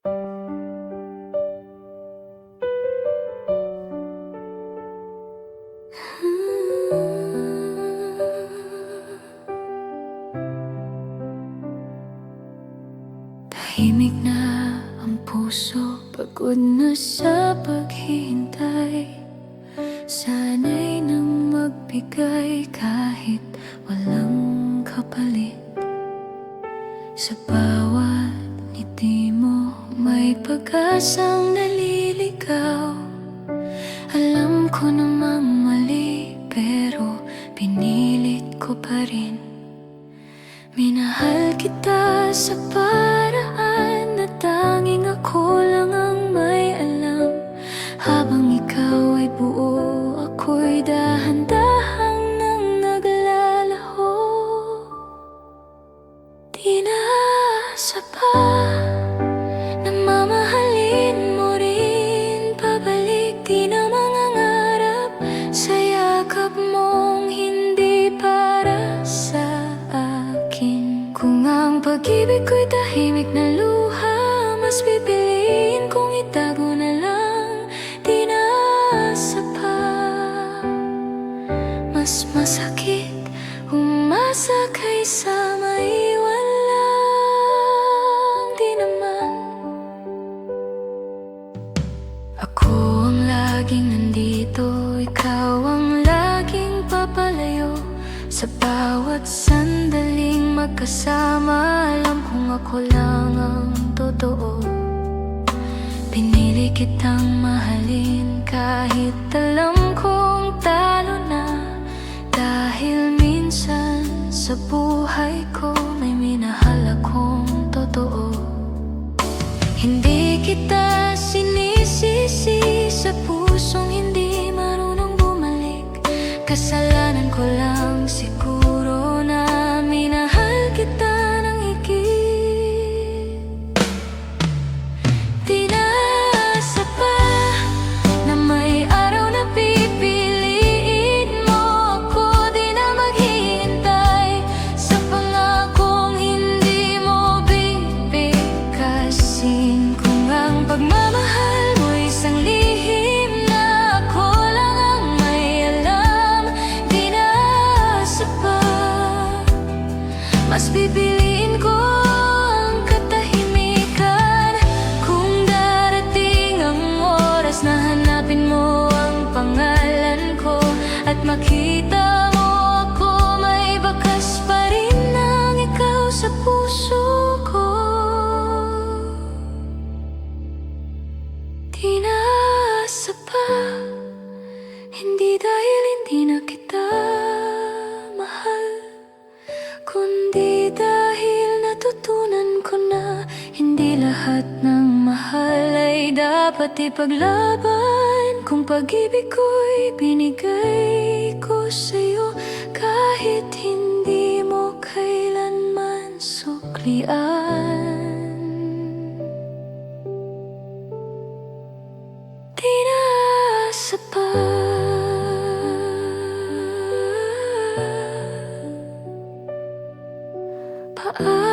Tahimik na ang puso, pagod na sa paghihintay. Sana'y nang magbigay kahit walang kapalit. Sa bawat ngiti mo may pag-asang naliligaw. Alam ko namang mali, pero pinilit ko pa rin. Minahal kita sa paraan na tanging ako lang ang may alam. Habang ikaw ay buo, ako'y dahan-dahang nang naglalaho. Di na asa pa na mamahalin mo rin pabalik. Di na mangangarap sa yakap mong hindi para sa kung ang pag-ibig ko'y tahimik na luha, mas pipiliin kong itago na lang. Di na asa pa, mas masakit umasa kaysa maiwan lang. Di naman ako ang laging nandito, ikaw ang laging papalayo. Sa bawat sandaling magkasama, alam kong ako lang ang totoo. Pinili kitang mahalin kahit alam kong talo na. Dahil minsan sa buhay ko may minahal akong totoo. Hindi kita sinisisi sa pusong hindi marunong bumalik. Kasalanan ko lang siguro na minahal kita ng higit. Di na asa pa na may araw na pipiliin mo ako. Di na maghihintay sa pangakong hindi mo bibigkasin. Kung ang pagmamahal mo isang lihim na ako lang ang may alam. Di na asa pa, mas pipiliin ko ang katahimikan. Kung darating ang oras na hanapin mo ang pangalan ko at makita mo ako, may bakas pa rin ang ikaw sa puso ko. Di na asa pa, hindi dahil hindi na kita mahal, kundi dahil natutunan ko na hindi lahat ng mahal ay dapat ipaglaban. Kung pag-ibig ko'y binigay ko sa'yo, kahit hindi mo kailanman suklian. Di na asa pa, paa